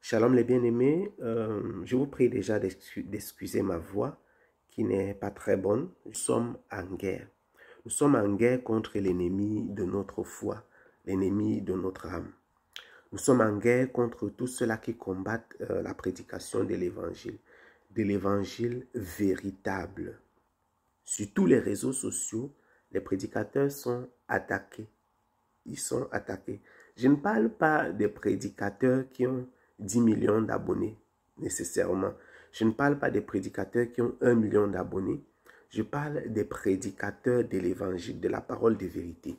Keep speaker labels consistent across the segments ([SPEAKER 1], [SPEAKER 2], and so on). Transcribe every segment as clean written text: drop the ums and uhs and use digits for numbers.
[SPEAKER 1] Shalom les bien-aimés, je vous prie déjà d'excuser ma voix qui n'est pas très bonne. Nous sommes en guerre. Nous sommes en guerre contre l'ennemi de notre foi, l'ennemi de notre âme. Nous sommes en guerre contre tous ceux-là qui combattent la prédication de l'évangile véritable. Sur tous les réseaux sociaux, les prédicateurs sont attaqués. Ils sont attaqués. Je ne parle pas des prédicateurs qui ont 10 millions d'abonnés, nécessairement. Je ne parle pas des prédicateurs qui ont 1 million d'abonnés. Je parle des prédicateurs de l'évangile, de la parole de vérité.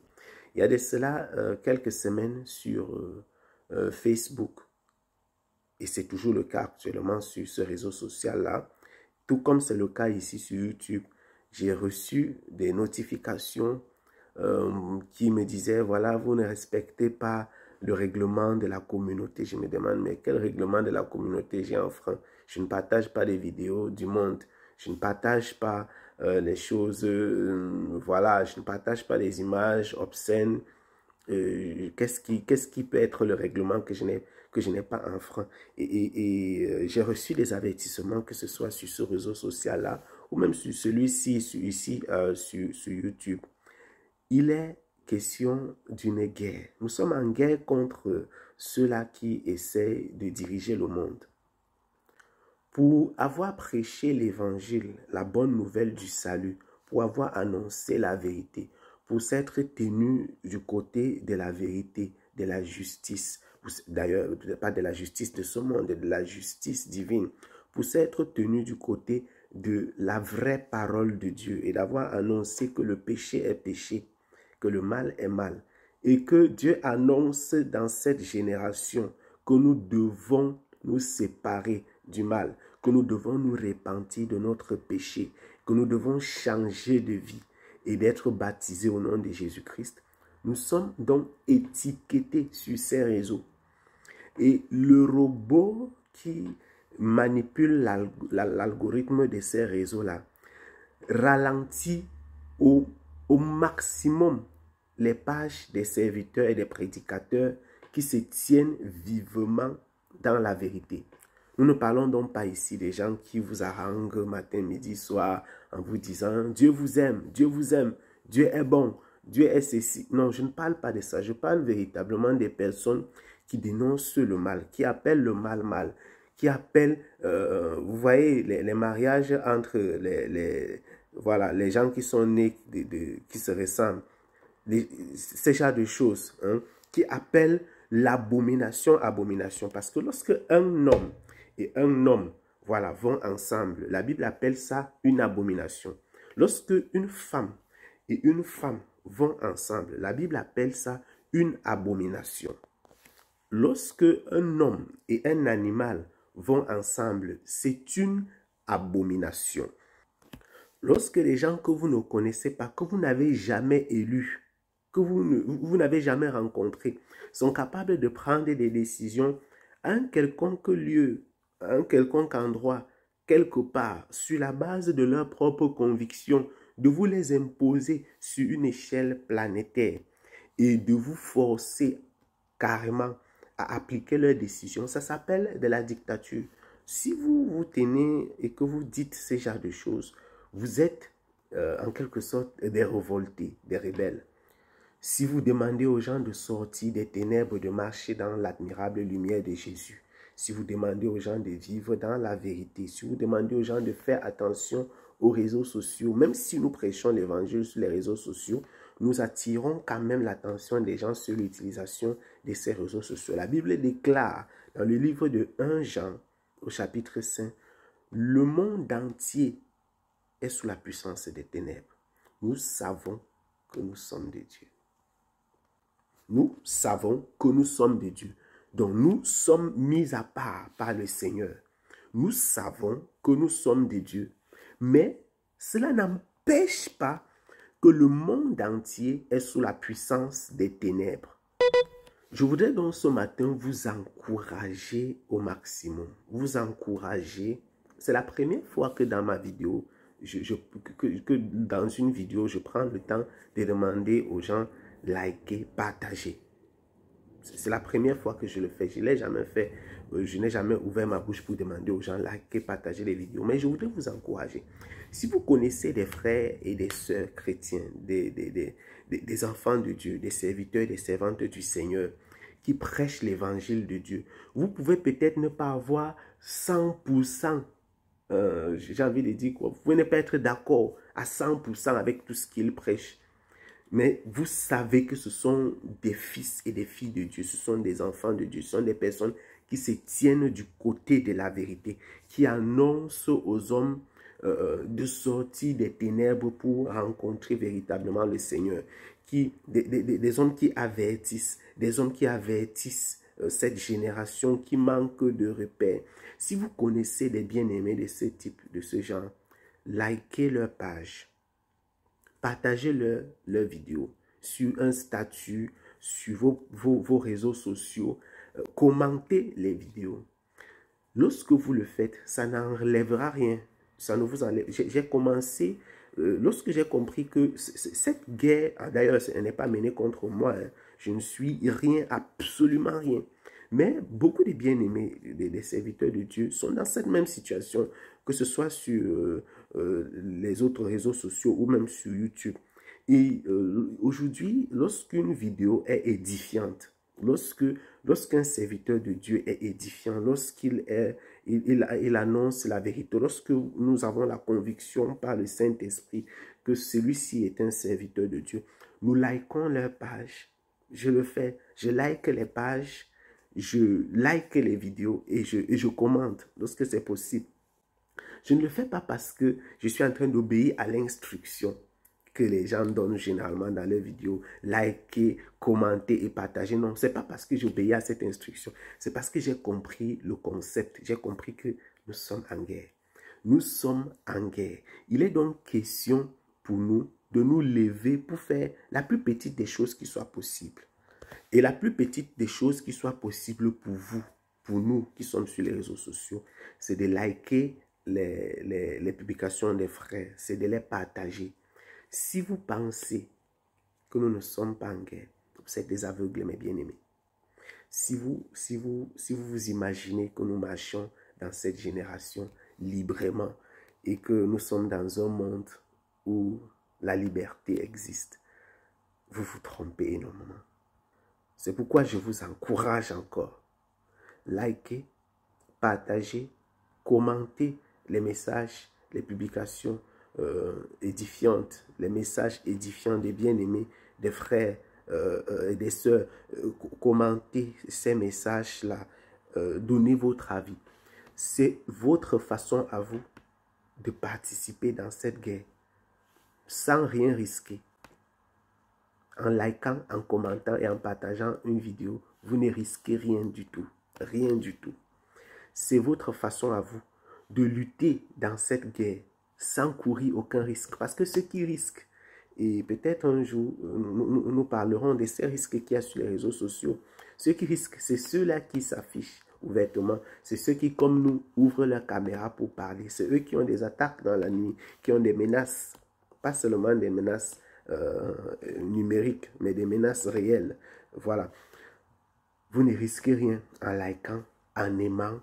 [SPEAKER 1] Il y a de cela quelques semaines sur Facebook, et c'est toujours le cas actuellement sur ce réseau social-là, tout comme c'est le cas ici sur YouTube. J'ai reçu des notifications qui me disaient, voilà, vous ne respectez pas le règlement de la communauté. Je me demande, mais quel règlement de la communauté j'ai enfreint? Je ne partage pas des vidéos du monde. Je ne partage pas les choses, voilà, je ne partage pas les images obscènes. Qu'est-ce qui peut être le règlement que je n'ai pas enfreint? Et j'ai reçu des avertissements, que ce soit sur ce réseau social-là, ou même sur celui-ci, ici, sur YouTube. Il est question d'une guerre. Nous sommes en guerre contre ceux-là qui essaient de diriger le monde. Pour avoir prêché l'évangile, la bonne nouvelle du salut, pour avoir annoncé la vérité, pour s'être tenu du côté de la vérité, de la justice, d'ailleurs, pas de la justice de ce monde, de la justice divine, pour s'être tenu du côté de la vraie parole de Dieu et d'avoir annoncé que le péché est péché, que le mal est mal, et que Dieu annonce dans cette génération que nous devons nous séparer du mal, que nous devons nous repentir de notre péché, que nous devons changer de vie et d'être baptisés au nom de Jésus-Christ. Nous sommes donc étiquetés sur ces réseaux. Et le robot qui manipule l'algorithme de ces réseaux-là ralentit au maximum les pages des serviteurs et des prédicateurs qui se tiennent vivement dans la vérité. Nous ne parlons donc pas ici des gens qui vous haranguent matin, midi, soir en vous disant « Dieu vous aime, Dieu est bon, Dieu est ceci ». Non, je ne parle pas de ça. Je parle véritablement des personnes qui dénoncent le mal, qui appellent le mal mal, qui appellent, vous voyez, les mariages entre voilà, les gens qui sont nés, qui se ressemblent, ces genres de choses, hein, qui appellent l'abomination, abomination. Parce que lorsque un homme et un homme, voilà, vont ensemble, la Bible appelle ça une abomination. Lorsque une femme et une femme vont ensemble, la Bible appelle ça une abomination. Lorsque un homme et un animal vont ensemble, c'est une abomination. Lorsque les gens que vous ne connaissez pas, que vous n'avez jamais élus, que vous n'avez jamais rencontrés, sont capables de prendre des décisions à un quelconque lieu, à un quelconque endroit, quelque part, sur la base de leurs propres convictions, de vous les imposer sur une échelle planétaire et de vous forcer carrément à appliquer leurs décisions, ça s'appelle de la dictature. Si vous vous tenez et que vous dites ce genre de choses, vous êtes en quelque sorte des révoltés, des rebelles. Si vous demandez aux gens de sortir des ténèbres, de marcher dans l'admirable lumière de Jésus, si vous demandez aux gens de vivre dans la vérité, si vous demandez aux gens de faire attention aux réseaux sociaux, même si nous prêchons l'évangile sur les réseaux sociaux, nous attirons quand même l'attention des gens sur l'utilisation de ces réseaux sociaux. La Bible déclare dans le livre de 1 Jean, au chapitre 5, le monde entier est sous la puissance des ténèbres. Nous savons que nous sommes de Dieu. Nous savons que nous sommes de Dieu. Donc nous sommes mis à part par le Seigneur. Nous savons que nous sommes de Dieu. Mais cela n'empêche pas que le monde entier est sous la puissance des ténèbres. Je voudrais donc ce matin vous encourager au maximum. Vous encourager. C'est la première fois que dans ma vidéo, que dans une vidéo, je prends le temps de demander aux gens liker, partager. C'est la première fois que je le fais. Je ne l'ai jamais fait. je n'ai jamais ouvert ma bouche pour demander aux gens de liker, partager les vidéos. Mais je voudrais vous encourager. Si vous connaissez des frères et des sœurs chrétiens, des enfants de Dieu, des serviteurs et des servantes du Seigneur, qui prêchent l'évangile de Dieu, vous pouvez peut-être ne pas avoir 100%, j'ai envie de dire quoi, vous pouvez ne pas être d'accord à 100% avec tout ce qu'ils prêchent. Mais vous savez que ce sont des fils et des filles de Dieu, ce sont des enfants de Dieu, ce sont des personnes qui se tiennent du côté de la vérité, qui annoncent aux hommes de sortir des ténèbres pour rencontrer véritablement le Seigneur, des hommes qui avertissent, cette génération qui manque de repères. Si vous connaissez des bien-aimés de ce type, de ce genre, likez leur page. Partagez leurs vidéos sur un statut, sur vos réseaux sociaux. Commentez les vidéos. Lorsque vous le faites, ça n'enlèvera rien. Ça ne vous enlève. J'ai commencé, lorsque j'ai compris que cette guerre, d'ailleurs, elle n'est pas menée contre moi. Hein, je ne suis rien, absolument rien. Mais beaucoup de bien-aimés, des serviteurs de Dieu, sont dans cette même situation, que ce soit sur les autres réseaux sociaux ou même sur YouTube. Et aujourd'hui, lorsqu'une vidéo est édifiante, lorsqu'un serviteur de Dieu est édifiant, lorsqu'il il annonce la vérité, lorsque nous avons la conviction par le Saint-Esprit que celui-ci est un serviteur de Dieu, nous likons leur page. Je le fais, je like les pages, je like les vidéos et je commente lorsque c'est possible. Je ne le fais pas parce que je suis en train d'obéir à l'instruction que les gens donnent généralement dans leurs vidéos, liker, commenter et partager. Non, ce n'est pas parce que j'obéis à cette instruction. C'est parce que j'ai compris le concept. J'ai compris que nous sommes en guerre. Nous sommes en guerre. Il est donc question pour nous de nous lever pour faire la plus petite des choses qui soit possible. Et la plus petite des choses qui soit possible pour vous, pour nous qui sommes sur les réseaux sociaux, c'est de liker les publications des frères, c'est de les partager. Si vous pensez que nous ne sommes pas en guerre, vous êtes des aveugles, mes bien-aimés. Si vous vous imaginez que nous marchons dans cette génération librement et que nous sommes dans un monde où la liberté existe, vous vous trompez énormément. C'est pourquoi je vous encourage encore. Likez, partagez, commentez les messages, les publications édifiantes, les messages édifiants des bien-aimés, des frères et des sœurs. Commentez ces messages-là. Donnez votre avis. C'est votre façon à vous de participer dans cette guerre sans rien risquer. En likant, en commentant et en partageant une vidéo, vous ne risquez rien du tout. Rien du tout. C'est votre façon à vous de lutter dans cette guerre sans courir aucun risque. Parce que ceux qui risquent, et peut-être un jour, nous parlerons de ces risques qu'il y a sur les réseaux sociaux. Ceux qui risquent, c'est ceux-là qui s'affichent ouvertement. C'est ceux qui, comme nous, ouvrent leur caméra pour parler. C'est eux qui ont des attaques dans la nuit, qui ont des menaces. Pas seulement des menaces numériques, mais des menaces réelles. Voilà. Vous ne risquez rien en likant, en aimant,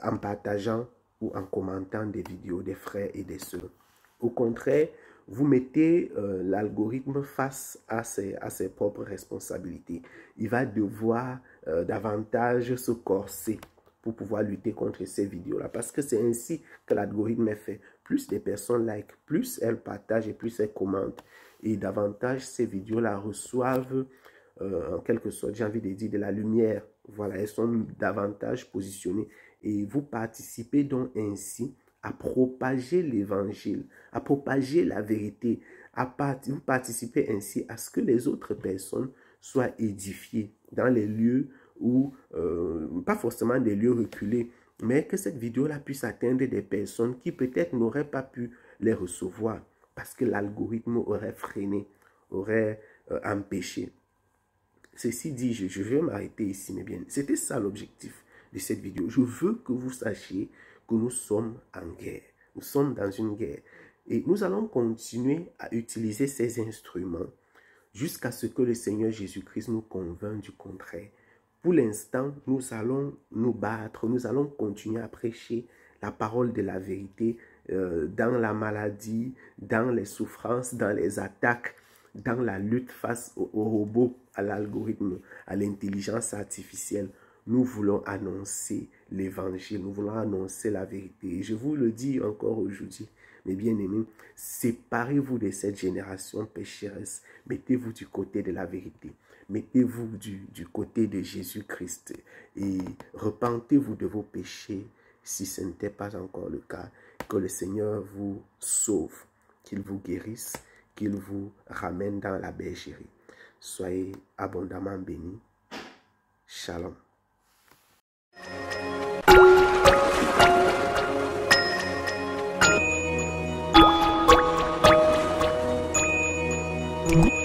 [SPEAKER 1] en partageant ou en commentant des vidéos des frères et des sœurs. Au contraire, vous mettez l'algorithme face à ses propres responsabilités. Il va devoir davantage se corser pour pouvoir lutter contre ces vidéos-là. Parce que c'est ainsi que l'algorithme est fait. Plus les personnes like, plus elles partagent et plus elles commentent. Et davantage ces vidéos-là reçoivent, en quelque sorte, j'ai envie de dire, de la lumière. Voilà, elles sont davantage positionnées. Et vous participez donc ainsi à propager l'évangile, à propager la vérité. Vous participez ainsi à ce que les autres personnes soient édifiées dans les lieux où, pas forcément des lieux reculés, mais que cette vidéo-là puisse atteindre des personnes qui peut-être n'auraient pas pu les recevoir parce que l'algorithme aurait freiné, aurait empêché. Ceci dit, je vais m'arrêter ici, mes bien. C'était ça l'objectif de cette vidéo. Je veux que vous sachiez que nous sommes en guerre. Nous sommes dans une guerre. Et nous allons continuer à utiliser ces instruments jusqu'à ce que le Seigneur Jésus-Christ nous convainc du contraire. Pour l'instant, nous allons nous battre, nous allons continuer à prêcher la parole de la vérité dans la maladie, dans les souffrances, dans les attaques, dans la lutte face aux robots, à l'algorithme, à l'intelligence artificielle. Nous voulons annoncer l'évangile, nous voulons annoncer la vérité. Et je vous le dis encore aujourd'hui, mes bien-aimés, séparez-vous de cette génération pécheresse. Mettez-vous du côté de la vérité. Mettez-vous du côté de Jésus-Christ et repentez-vous de vos péchés si ce n'était pas encore le cas. Que le Seigneur vous sauve, qu'il vous guérisse, qu'il vous ramène dans la bergerie. Soyez abondamment bénis. Shalom.
[SPEAKER 2] Mm-hmm.